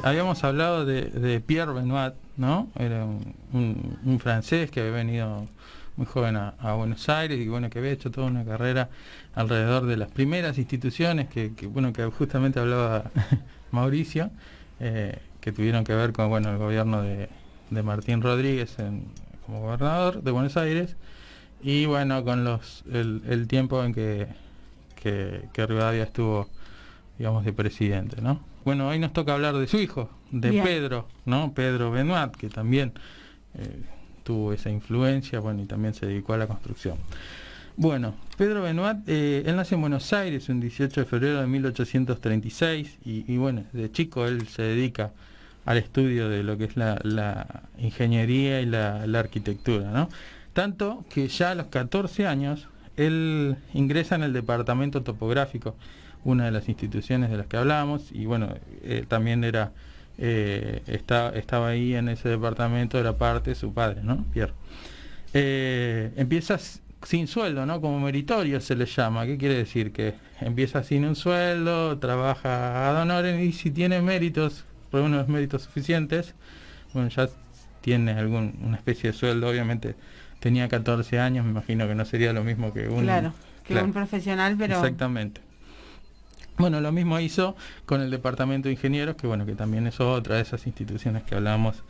Habíamos hablado de Pierre Benoit, ¿no? Era un francés que había venido muy joven a Buenos Aires y bueno, que había hecho toda una carrera alrededor de las primeras instituciones que justamente hablaba Mauricio, que tuvieron que ver con el gobierno de Martín Rodríguez como gobernador de Buenos Aires y bueno, con el tiempo en que Rivadavia estuvo, digamos, de presidente, ¿no? Bueno, hoy nos toca hablar de su hijo, de Bien. Pedro, ¿no? Pedro Benoit, que también tuvo esa influencia, bueno, y también se dedicó a la construcción. Bueno, Pedro Benoit, él nace en Buenos Aires un 18 de febrero de 1836 y bueno, de chico él se dedica al estudio de lo que es la ingeniería y la arquitectura, ¿no? Tanto que ya a los 14 años él ingresa en el departamento topográfico, una de las instituciones de las que hablábamos, y bueno, también estaba ahí en ese departamento, era parte de su padre, ¿no? Pierre. Empieza sin sueldo, ¿no? Como meritorio se le llama. ¿Qué quiere decir? Que empieza sin un sueldo, trabaja ad honorem y si tiene méritos, por unos méritos suficientes, bueno, ya tiene una especie de sueldo. Obviamente tenía 14 años, me imagino que no sería lo mismo que un... Claro, un profesional, pero... Exactamente. Bueno, lo mismo hizo con el departamento de ingenieros, que bueno, que también es otra de esas instituciones que hablamos.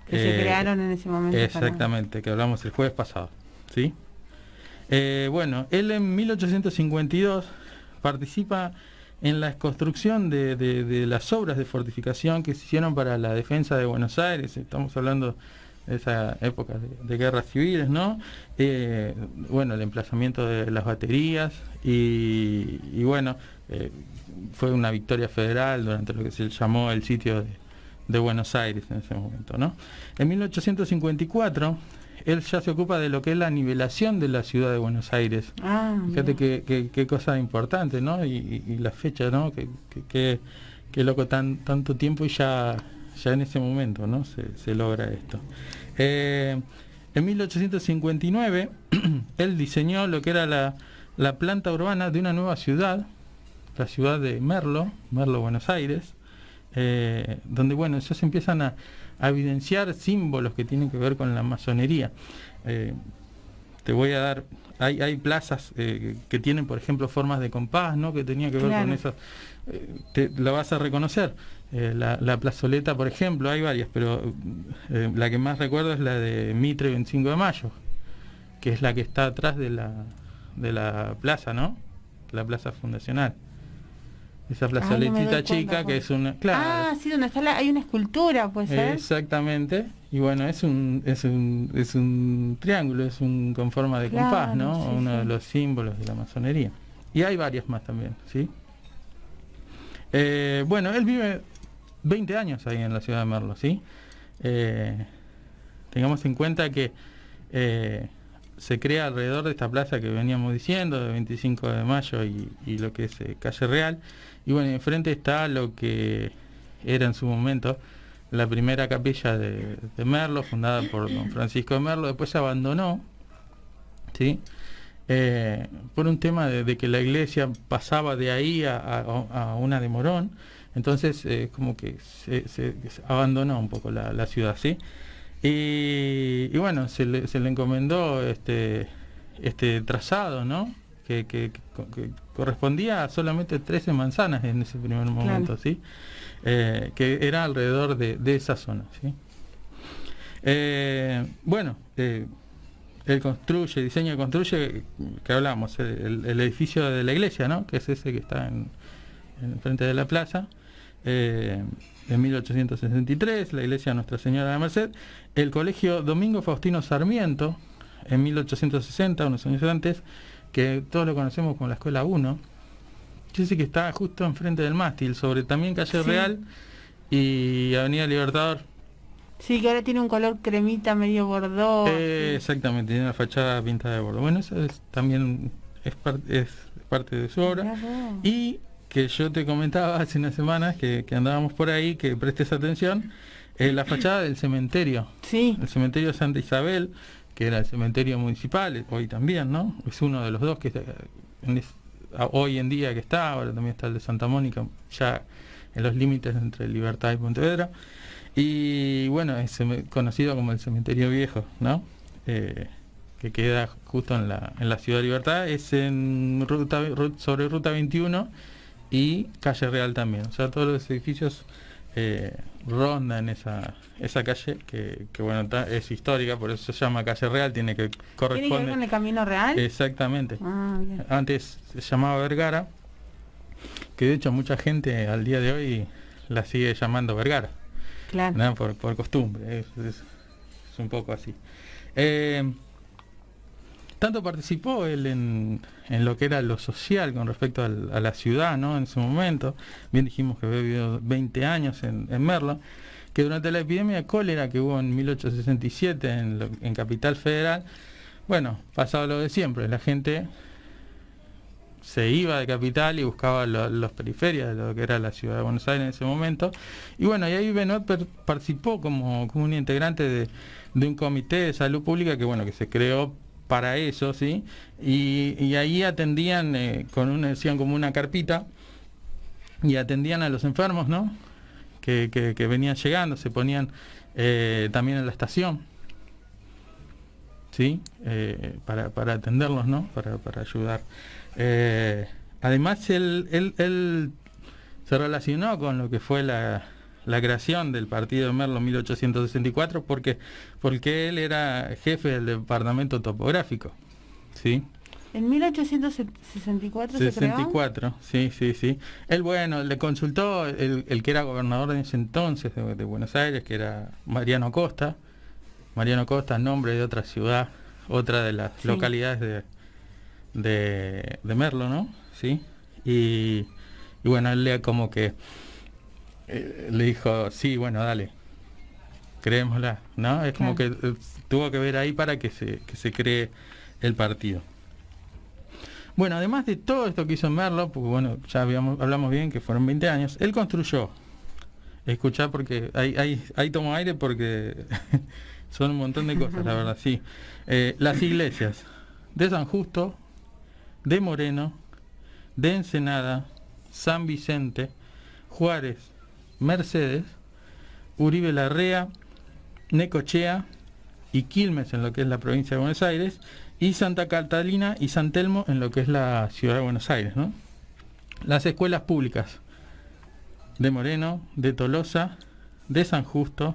Que se crearon en ese momento. Exactamente, que hablamos el jueves pasado, ¿sí? Bueno, él en 1852 participa en la construcción de las obras de fortificación que se hicieron para la defensa de Buenos Aires. Estamos hablando de esa época de guerras civiles, ¿no? Bueno, el emplazamiento de las baterías y bueno, fue una victoria federal durante lo que se llamó el sitio de Buenos Aires en ese momento, ¿no? En 1854 él ya se ocupa de lo que es la nivelación de la ciudad de Buenos Aires. Fíjate qué cosa importante, ¿no? Y la fecha, ¿no? Que loco, tanto tiempo y ya en ese momento, ¿no? Se logra esto. En 1859 él diseñó lo que era la planta urbana de una nueva ciudad, la ciudad de Merlo, Buenos Aires, donde bueno, ya se empiezan a evidenciar símbolos que tienen que ver con la masonería. Te voy a dar, hay plazas que tienen, por ejemplo, formas de compás, ¿no? Que tenía que ver con eso. Lo vas a reconocer. La plazoleta, por ejemplo, hay varias, pero la que más recuerdo es la de Mitre 25 de Mayo, que es la que está atrás de la plaza, ¿no? La plaza fundacional. Esa plazoletita chica que es una... Claro. Sí, donde está hay una escultura, pues. Exactamente. Y bueno, es un triángulo, con forma de compás, ¿no? Sí, uno de los símbolos de la masonería. Y hay varias más también, ¿sí? Bueno, él vive 20 años ahí en la ciudad de Merlo, ¿sí? Tengamos en cuenta que se crea alrededor de esta plaza que veníamos diciendo, de 25 de mayo y lo que es Calle Real. Y bueno, enfrente está lo que era en su momento la primera capilla de Merlo, fundada por don Francisco de Merlo. Después se abandonó, ¿sí? Por un tema de que la iglesia pasaba de ahí a una de Morón. Entonces como que se abandonó un poco la ciudad, ¿sí? Y bueno, se le encomendó este trazado, ¿no? Que correspondía a solamente 13 manzanas en ese primer momento, claro. ¿Sí? Que era alrededor de esa zona, ¿sí? Bueno, él diseña y construye, que hablamos, el edificio de la iglesia, ¿no? Que es ese que está en frente de la plaza. En 1863, la iglesia Nuestra Señora de la Merced, el colegio Domingo Faustino Sarmiento, en 1860, unos años antes, que todos lo conocemos como la Escuela 1, yo sé que está justo enfrente del mástil, sobre también Calle Real y Avenida Libertador. Sí, que ahora tiene un color cremita medio bordó. Exactamente, tiene una fachada pintada de bordo. Bueno, eso también es parte de su obra. Y que yo te comentaba hace unas semanas que andábamos por ahí, que prestes atención, la fachada del cementerio. Sí. El cementerio Santa Isabel, que era el cementerio municipal, hoy también, ¿no? Es uno de los dos que hoy en día que está, ahora también está el de Santa Mónica, ya en los límites entre Libertad y Pontevedra. Y bueno, es conocido como el Cementerio Viejo, ¿no? Que queda justo en la Ciudad de Libertad, es sobre Ruta 21 y Calle Real también. O sea, todos los edificios rondan esa calle que bueno, es histórica, por eso se llama Calle Real, tiene que corresponde. ¿Tiene que ver con el Camino Real? Exactamente. Bien. Antes se llamaba Vergara, que de hecho mucha gente al día de hoy la sigue llamando Vergara. Claro. ¿No? Por costumbre, es un poco así. Tanto participó él en lo que era lo social con respecto a la ciudad, ¿no? En su momento, bien dijimos que había vivido 20 años en Merlo, que durante la epidemia de cólera que hubo en 1867 en Capital Federal, bueno, pasaba lo de siempre, la gente se iba de Capital y buscaba los periferias de lo que era la ciudad de Buenos Aires en ese momento. Y bueno, y ahí Benoit participó como un integrante de un comité de salud pública que bueno, que se creó para eso, ¿sí? Y ahí atendían decían como una carpita, y atendían a los enfermos, ¿no? Que venían llegando, se ponían también en la estación, ¿sí? Para atenderlos, ¿no? Para ayudar. Además él se relacionó con lo que fue la creación del partido de Merlo en 1864 porque él era jefe del departamento topográfico, ¿sí? ¿En 1864 se creó? 64, sí. Él, bueno, le consultó el que era gobernador en ese entonces de Buenos Aires, que era Mariano Costa, nombre de otra ciudad, otra de las localidades de Merlo, ¿no? Sí. Y bueno, él como que le dijo, sí, bueno, dale, creémosla, ¿no? Es como que tuvo que ver ahí para que se cree el partido. Bueno, además de todo esto que hizo en Merlo, porque bueno, ya hablamos bien que fueron 20 años, él construyó, escuchá porque ahí tomo aire porque son un montón de cosas, la verdad, sí. Las iglesias de San Justo, de Moreno, de Ensenada, San Vicente, Juárez, Mercedes, Uribe Larrea, Necochea y Quilmes en lo que es la provincia de Buenos Aires, y Santa Catalina y San Telmo en lo que es la ciudad de Buenos Aires, ¿no? Las escuelas públicas de Moreno, de Tolosa, de San Justo,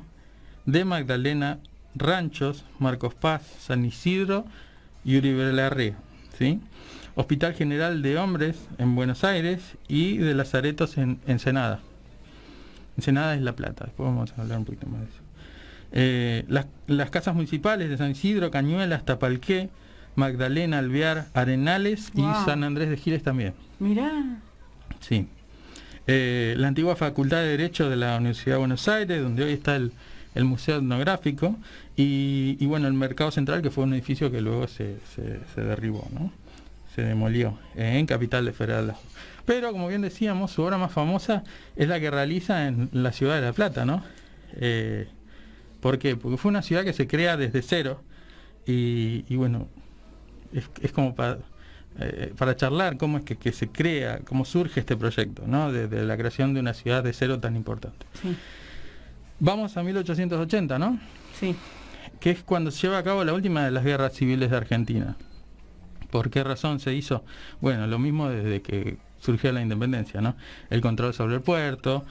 de Magdalena, Ranchos, Marcos Paz, San Isidro y Uribe Larrea, ¿sí? Hospital General de Hombres en Buenos Aires y de Lazaretos en Ensenada. Ensenada es La Plata, después vamos a hablar un poquito más de eso. Las casas municipales de San Isidro, Cañuelas, Tapalqué, Magdalena, Alvear, Arenales y San Andrés de Giles también. Mirá. Sí. La antigua Facultad de Derecho de la Universidad de Buenos Aires, donde hoy está el Museo Etnográfico, y bueno, el Mercado Central, que fue un edificio que luego se derribó, ¿no? Se demolió en Capital Federal. Pero, como bien decíamos, su obra más famosa es la que realiza en la ciudad de La Plata, ¿no? ¿Por qué? Porque fue una ciudad que se crea desde cero, y bueno, es como para charlar cómo es que se crea, cómo surge este proyecto, ¿no? De la creación de una ciudad de cero tan importante. Sí. Vamos a 1880, ¿no? Sí. Que es cuando se lleva a cabo la última de las guerras civiles de Argentina. ¿Por qué razón se hizo? Bueno, lo mismo desde que surgió la independencia, ¿no? El control sobre el puerto,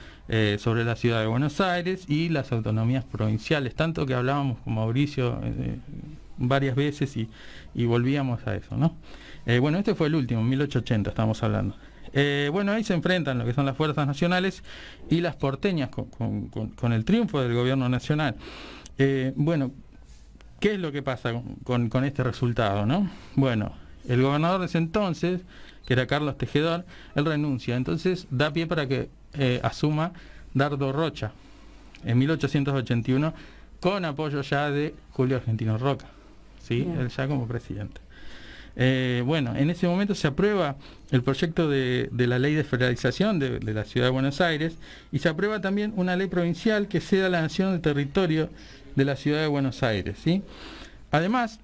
sobre la ciudad de Buenos Aires y las autonomías provinciales, tanto que hablábamos con Mauricio varias veces y volvíamos a eso, ¿no? Bueno, este fue el último, 1880 estamos hablando. Bueno, ahí se enfrentan lo que son las fuerzas nacionales y las porteñas con el triunfo del gobierno nacional. Bueno, ¿qué es lo que pasa con este resultado, no? Bueno, el gobernador de ese entonces, que era Carlos Tejedor, él renuncia, entonces da pie para que asuma Dardo Rocha en 1881 con apoyo ya de Julio Argentino Roca, ¿sí? Él ya como presidente. Bueno, en ese momento se aprueba el proyecto de la ley de federalización de la ciudad de Buenos Aires, y se aprueba también una ley provincial que ceda a la nación el territorio de la ciudad de Buenos Aires, ¿sí? Además,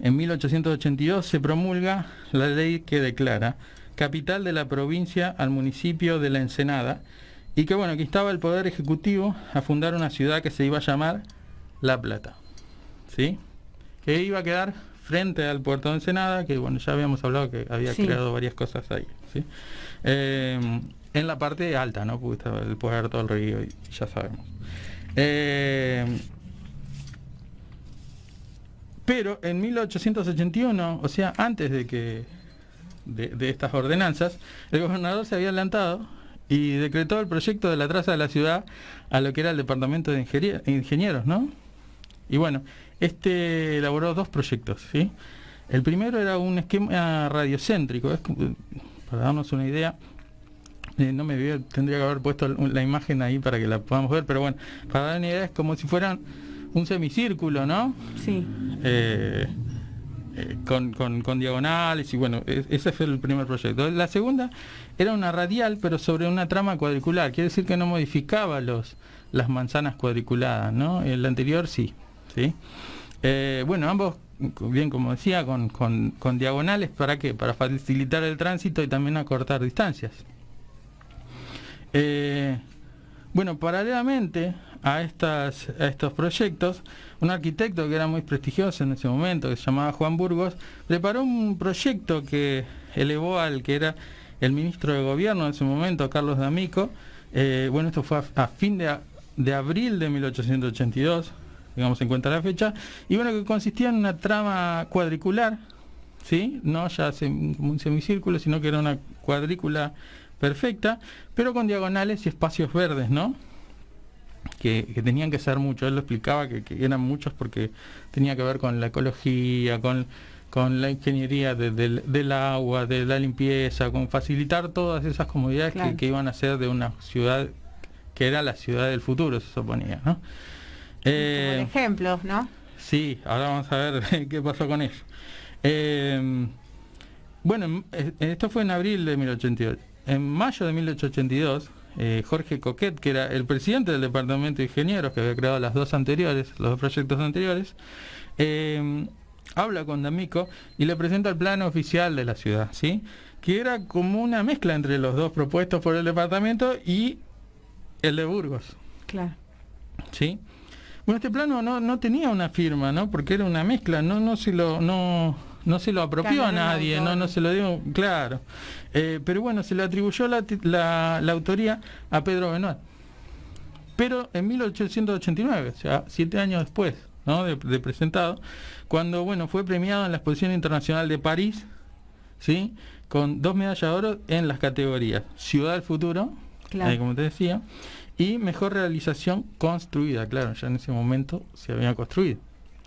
en 1882 se promulga la ley que declara capital de la provincia al municipio de La Ensenada, y que bueno, que instaba el Poder Ejecutivo a fundar una ciudad que se iba a llamar La Plata, ¿sí? Que iba a quedar frente al puerto de Ensenada, que bueno, ya habíamos hablado que había creado varias cosas ahí, ¿sí? En la parte alta, ¿no? Porque estaba el puerto, el río, y ya sabemos. Pero en 1881, o sea, antes de estas ordenanzas, el gobernador se había adelantado y decretó el proyecto de la traza de la ciudad a lo que era el departamento de ingenieros, ¿no? Y bueno, elaboró 2 proyectos, ¿sí? El primero era un esquema radiocéntrico, para darnos una idea. Tendría que haber puesto la imagen ahí para que la podamos ver, pero bueno, para dar una idea es como si fueran un semicírculo, ¿no? Sí. Con diagonales, y bueno, ese fue el primer proyecto. La segunda era una radial, pero sobre una trama cuadricular, quiere decir que no modificaba las manzanas cuadriculadas, ¿no? El anterior sí. Bueno, ambos, bien como decía, con diagonales, ¿para qué? Para facilitar el tránsito y también acortar distancias. Bueno, paralelamente a estos proyectos, un arquitecto que era muy prestigioso en ese momento, que se llamaba Juan Burgos, preparó un proyecto que elevó al que era el ministro de Gobierno en ese momento, Carlos D'Amico. Bueno, esto fue a fin de abril de 1882, digamos en cuenta la fecha, y bueno, que consistía en una trama cuadricular, ¿sí? No ya como un semicírculo, sino que era una cuadrícula perfecta, pero con diagonales y espacios verdes, ¿no? Que tenían que ser muchos. Él lo explicaba que eran muchos porque tenía que ver con la ecología, con la ingeniería del agua, de la limpieza, con facilitar todas esas comodidades, claro, que iban a ser de una ciudad que era la ciudad del futuro, se suponía, ¿no? Por ejemplo, ¿no? Sí, ahora vamos a ver qué pasó con ello. Bueno, esto fue en abril de 1888. En mayo de 1882, Jorge Coquet, que era el presidente del Departamento de Ingenieros, que había creado los 2 proyectos anteriores, habla con D'Amico y le presenta el plano oficial de la ciudad, ¿sí? Que era como una mezcla entre los 2 propuestos por el departamento y el de Burgos. Claro. ¿Sí? Bueno, este plano no tenía una firma, ¿no? Porque era una mezcla, no se lo apropió a nadie, no se lo dio, claro. Pero bueno, se le atribuyó la autoría a Pedro Benoit. Pero en 1889, o sea, 7 años después, ¿no? de presentado, cuando bueno, fue premiado en la Exposición Internacional de París, ¿sí? Con 2 medallas de oro en las categorías Ciudad del Futuro, claro, como te decía, y Mejor Realización Construida. Claro, ya en ese momento se había construido,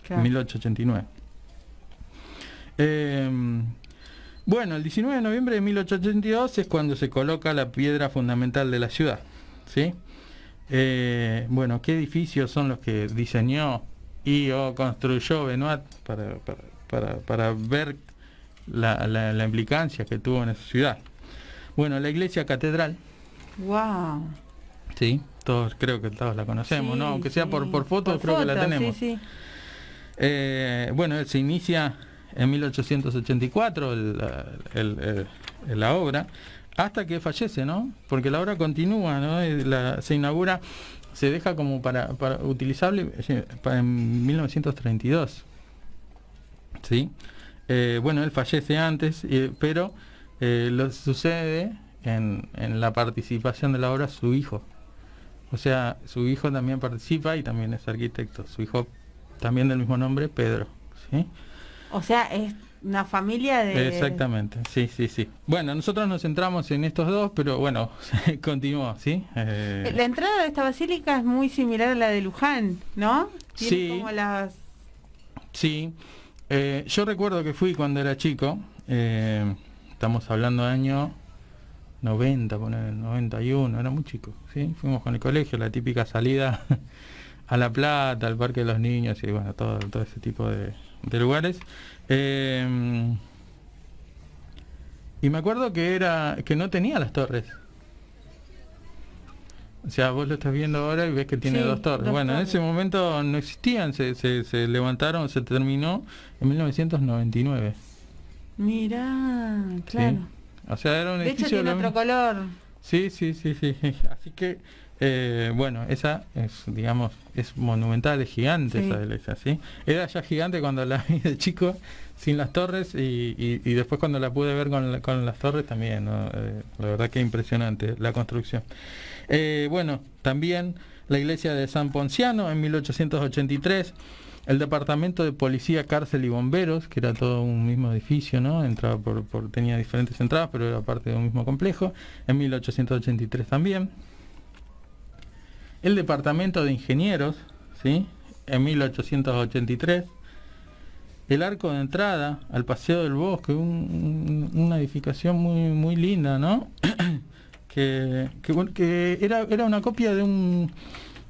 claro, en 1889. Bueno, el 19 de noviembre de 1882 es cuando se coloca la piedra fundamental de la ciudad, ¿sí? Bueno, ¿qué edificios son los que diseñó o construyó Benoit para ver la implicancia que tuvo en esa ciudad? Bueno, la iglesia catedral. Wow. Sí, creo que todos la conocemos, sí, ¿no? Aunque sea por fotos, creo que la tenemos. Sí. Bueno, se inicia en 1884 la obra, hasta que fallece, ¿no? Porque la obra continúa, ¿no? Se inaugura, se deja como para utilizable en 1932, ¿sí? Bueno, él fallece antes, pero lo sucede en la participación de la obra su hijo. O sea, su hijo también participa y también es arquitecto. Su hijo también del mismo nombre, Pedro, ¿sí? O sea, es una familia de... Exactamente, sí. Bueno, nosotros nos centramos en estos 2, pero bueno, continuó, ¿sí? La entrada de esta basílica es muy similar a la de Luján, ¿no? Tiene sí, como las... Sí, yo recuerdo que fui cuando era chico, estamos hablando de año 90, 91, era muy chico, ¿sí? Fuimos con el colegio, la típica salida a La Plata, al Parque de los Niños y bueno, todo ese tipo de lugares. Y me acuerdo que no tenía las torres. O sea, vos lo estás viendo ahora y ves que tiene 2 torres. Bueno, en ese momento no existían, se levantaron, se terminó en 1999. Mirá, claro. O sea, era un De hecho edificio tiene otro color. Sí. Así que, bueno, esa es, digamos, es monumental, es gigante Sí. esa iglesia, ¿sí? Era ya gigante cuando la vi de chico, sin las torres, y después cuando la pude ver con las torres también, ¿no? La verdad que impresionante la construcción. Bueno, también la iglesia de San Ponciano en 1883, el departamento de policía, cárcel y bomberos, que era todo un mismo edificio, ¿no? Entraba tenía diferentes entradas, pero era parte de un mismo complejo, en 1883 también. El departamento de ingenieros, ¿sí? En 1883. El arco de entrada al Paseo del Bosque, una edificación muy linda, ¿no? que era una copia de un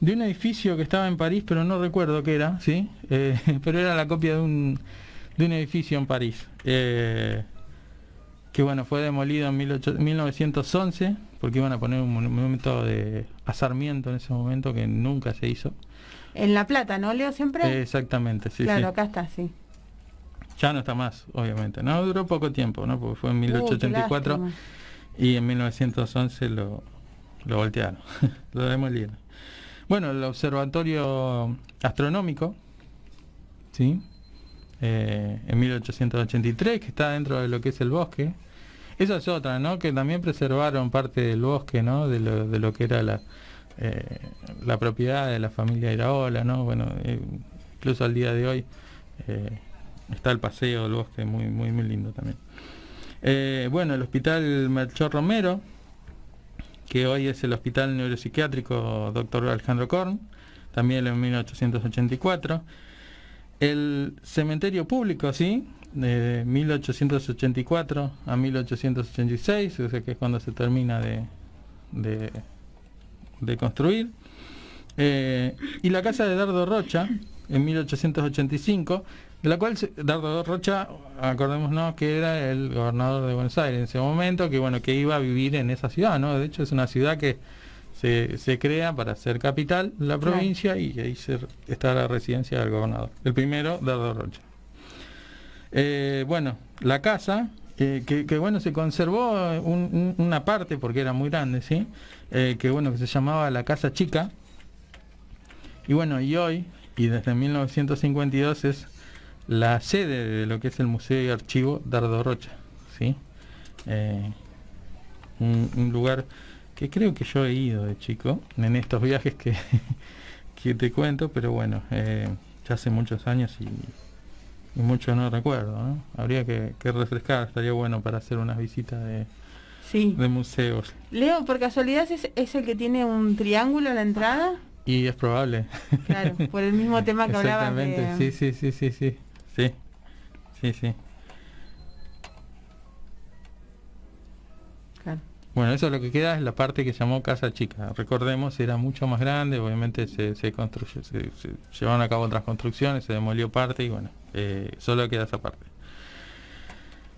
edificio que estaba en París, pero no recuerdo qué era, ¿sí? Pero era la copia de un edificio en París, que bueno, fue demolido en 1911, porque iban a poner un monumento a Sarmiento en ese momento, que nunca se hizo. En La Plata, ¿no, Leo? Siempre. Exactamente, sí. Claro, Sí. acá está, sí. Ya no está más, obviamente, ¿no? Duró poco tiempo, ¿no? Porque fue en Qué 1884 lástima. y en 1911 lo voltearon, lo demolieron. Bueno, el observatorio astronómico, ¿sí? En 1883, que está dentro de lo que es el bosque. Esa es otra, ¿no? Que también preservaron parte del bosque, ¿no? De lo que era la propiedad de la familia Iraola, ¿no? Bueno, incluso al día de hoy está el paseo del bosque, muy lindo también. Bueno, el hospital Melchor Romero, que hoy es el Hospital Neuropsiquiátrico Dr. Alejandro Korn, también en 1884. El cementerio público, ¿sí? De 1884 a 1886, o sea que es cuando se termina de construir. Y la casa de Dardo Rocha, en 1885, de la cual Dardo Rocha, acordémonos que era el gobernador de Buenos Aires en ese momento, que bueno, que iba a vivir en esa ciudad, ¿no? De hecho es una ciudad que se crea para ser capital de la provincia, y ahí está la residencia del gobernador. El primero, Dardo Rocha. Bueno, la casa, que bueno, se conservó una parte porque era muy grande, ¿sí? Que bueno, que se llamaba la Casa Chica. Y bueno, y hoy, y desde 1952, es la sede de lo que es el Museo y Archivo Dardo Rocha, ¿sí? Un lugar que creo que yo he ido de chico en estos viajes que te cuento, pero bueno, ya hace muchos años y mucho no recuerdo, ¿no? Habría que refrescar, estaría bueno para hacer unas visitas de museos. Leo, por casualidad, ¿es el que tiene un triángulo a la entrada? Y es probable. Claro, por el mismo tema que hablabas de... Exactamente, sí. Claro. Bueno, eso lo que queda es la parte que se llamó Casa Chica. Recordemos, era mucho más grande, obviamente se construyó, se llevaron a cabo otras construcciones, se demolió parte y bueno, solo queda esa parte.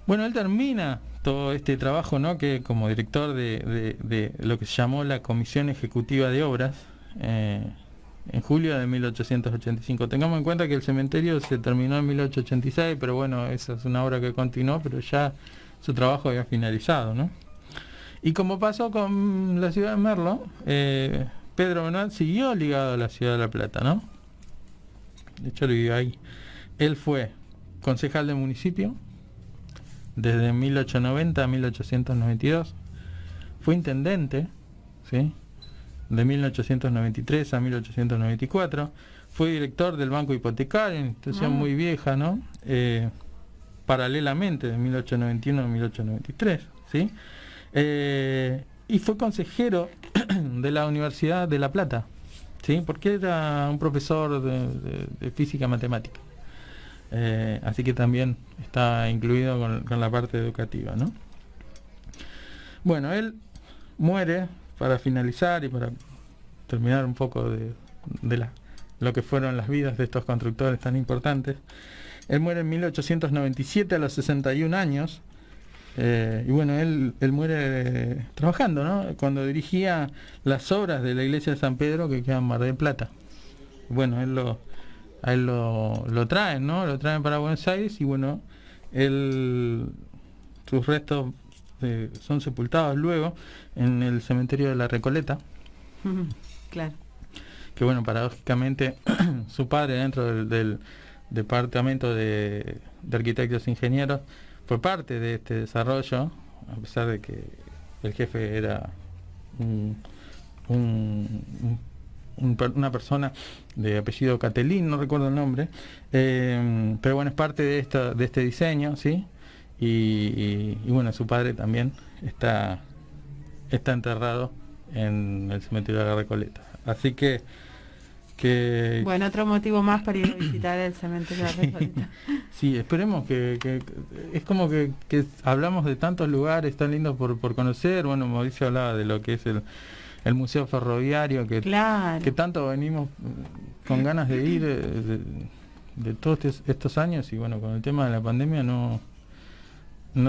Bueno, él termina todo este trabajo, ¿no? Que como director de lo que se llamó la Comisión Ejecutiva de Obras, en julio de 1885. Tengamos en cuenta que el cementerio se terminó en 1886, pero bueno, esa es una obra que continuó, pero ya su trabajo había finalizado, ¿no? Y como pasó con la ciudad de Merlo, Pedro Benoit siguió ligado a la ciudad de La Plata, ¿no? De hecho, lo vivió ahí. Él fue concejal del municipio desde 1890 a 1892. Fue intendente, ¿sí? De 1893 a 1894. Fue director del Banco Hipotecario, una institución muy vieja, ¿no? Paralelamente, de 1891 a 1893, ¿sí? Y fue consejero de la Universidad de La Plata, ¿sí? Porque era un profesor de física matemática. Así que también está incluido con la parte educativa, ¿no? Bueno, él muere, para finalizar y para terminar un poco de lo que fueron las vidas de estos constructores tan importantes. Él muere en 1897 a los 61 años. Y bueno, él muere trabajando, ¿no? Cuando dirigía las obras de la iglesia de San Pedro, que queda en Mar del Plata. Bueno, a él lo traen, ¿no? Lo traen para Buenos Aires y bueno, sus restos son sepultados luego en el cementerio de La Recoleta. Claro. Que bueno, paradójicamente su padre dentro del departamento de arquitectos e ingenieros fue parte de este desarrollo, a pesar de que el jefe era una persona de apellido Catelín, no recuerdo el nombre, pero bueno, es parte de este diseño, ¿sí? Y bueno, su padre también está enterrado en el cementerio de La Recoleta. Así que bueno, otro motivo más para ir a visitar el cementerio de La Recoleta. Sí, esperemos que es como que hablamos de tantos lugares tan lindos por conocer. Bueno, Mauricio hablaba de lo que es el Museo Ferroviario, Claro. que tanto venimos con ganas de ir de todos estos años, y bueno, con el tema de la pandemia no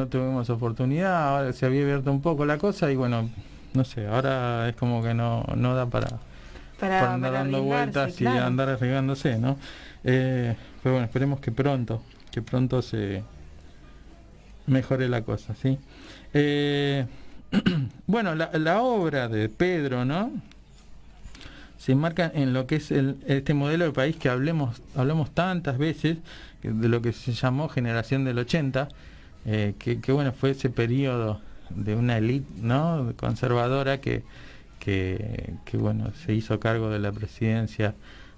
tuvimos oportunidad. Ahora se había abierto un poco la cosa y bueno, no sé, ahora es como que no da para andar dando vueltas, claro, y andar arriesgándose, ¿no? Pero bueno, esperemos que pronto se mejore la cosa, ¿sí? Bueno, la obra de Pedro, ¿no?, se enmarca en lo que es este modelo de país que hablamos tantas veces, de lo que se llamó Generación del 80, que bueno, fue ese periodo de una élite, ¿no?, conservadora que bueno, se hizo cargo de la presidencia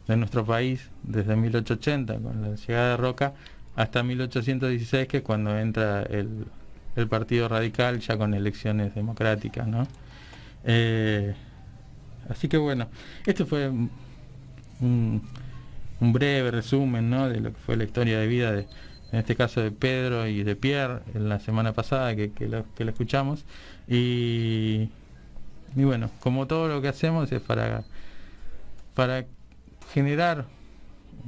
de nuestro país desde 1880 con la llegada de Roca hasta 1816, que es cuando entra el Partido Radical, ya con elecciones democráticas, ¿no? Así que bueno, esto fue un breve resumen, ¿no?, de lo que fue la historia de vida en este caso de Pedro y de Pierre en la semana pasada que lo escuchamos, y bueno, como todo lo que hacemos es para generar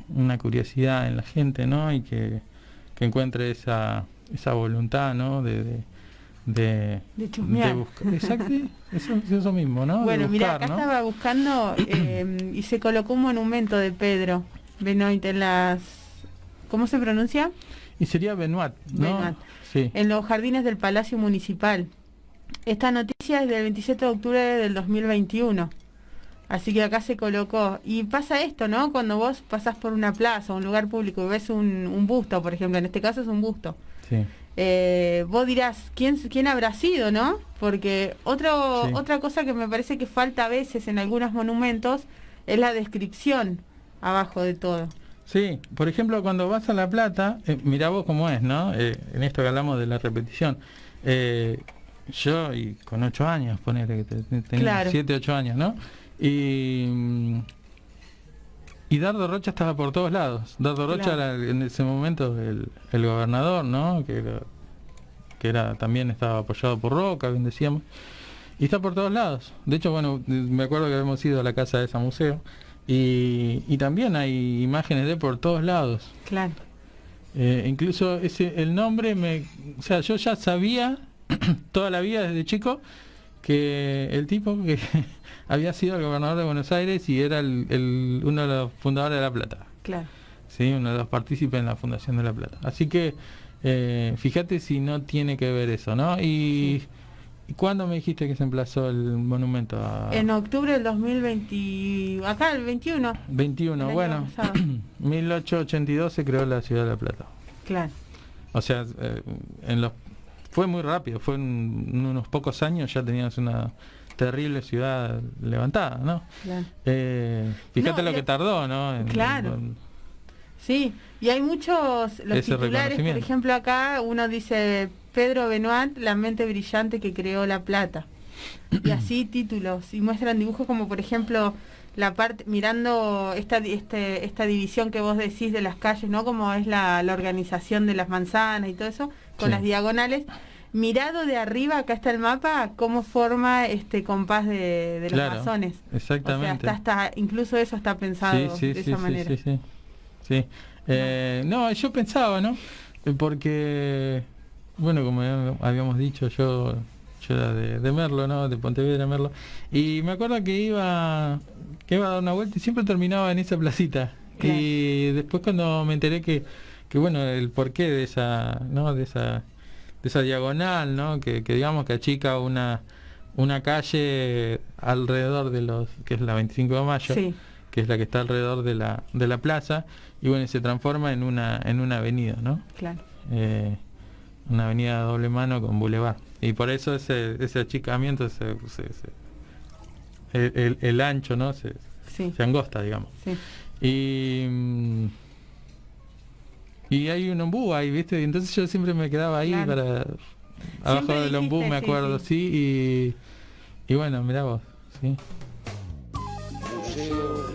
una curiosidad en la gente, ¿no?, y que encuentre esa voluntad, ¿no?, de chusmear. De buscar. Exacto, eso mismo, ¿no? Bueno, mira, acá, ¿no?, estaba buscando y se colocó un monumento de Pedro Benoit en las... ¿Cómo se pronuncia? Y sería Benoit, ¿no? Benoit. Sí. En los jardines del Palacio Municipal. Esta noticia es del 27 de octubre del 2021. Así que acá se colocó. Y pasa esto, ¿no? Cuando vos pasás por una plaza o un lugar público y ves un busto, por ejemplo, en este caso es un busto. Sí. Vos dirás, ¿quién habrá sido, no? Porque otra cosa que me parece que falta a veces en algunos monumentos es la descripción abajo de todo. Sí, por ejemplo, cuando vas a La Plata, mirá vos cómo es, ¿no? En esto que hablamos de la repetición. Yo, y con 8 años, ponele que tenía, claro, 7, 8 años, ¿no? Y Dardo Rocha estaba por todos lados. Dardo Rocha, claro, era en ese momento el gobernador, ¿no?, que también estaba apoyado por Roca, bien decíamos, y está por todos lados. De hecho, bueno, me acuerdo que habíamos ido a la casa de ese museo y también hay imágenes de por todos lados. Claro. Incluso el nombre o sea, yo ya sabía toda la vida desde chico que el tipo que había sido el gobernador de Buenos Aires y era uno de los fundadores de La Plata. Claro. Sí, uno de los partícipes en la fundación de La Plata. Así que fíjate si no tiene que ver eso, ¿no? Sí. ¿Y cuándo me dijiste que se emplazó el monumento? En octubre del 2020, acá el 21. 21, bueno, 1882 se creó la ciudad de La Plata. Claro. O sea, fue muy rápido, fue en unos pocos años ya tenías una terrible ciudad levantada, ¿no? Claro. Fíjate lo que tardó, ¿no? Claro. Sí, y hay muchos, los titulares, por ejemplo, acá uno dice Pedro Benoit, la mente brillante que creó La Plata. Y así títulos, y muestran dibujos como, por ejemplo, la parte, mirando esta división que vos decís de las calles, ¿no? Como es la organización de las manzanas y todo eso, con sí, las diagonales. Mirado de arriba, acá está el mapa, cómo forma este compás de los, claro, masones. Exactamente. O sea, incluso eso está pensado de esa manera. Sí. No, yo pensaba, ¿no? Porque, bueno, como habíamos dicho, yo era de Merlo, ¿no? De Pontevedra, Merlo. Y me acuerdo que iba a dar una vuelta y siempre terminaba en esa placita. Claro. Y después cuando me enteré que bueno, el porqué de esa, ¿no?, de esa diagonal, ¿no? Que digamos que achica una calle alrededor de los, que es la 25 de mayo, sí, que es la que está alrededor de la plaza, y bueno, se transforma en una avenida, ¿no? claro. Una avenida de doble mano con bulevar. Y por eso ese achicamiento, el ancho, ¿no? Se angosta, digamos. Sí. Y hay un ombú ahí, ¿viste? Y entonces yo siempre me quedaba ahí, claro, abajo del ombú, me acuerdo, sí, y bueno, mirá vos, sí. Museo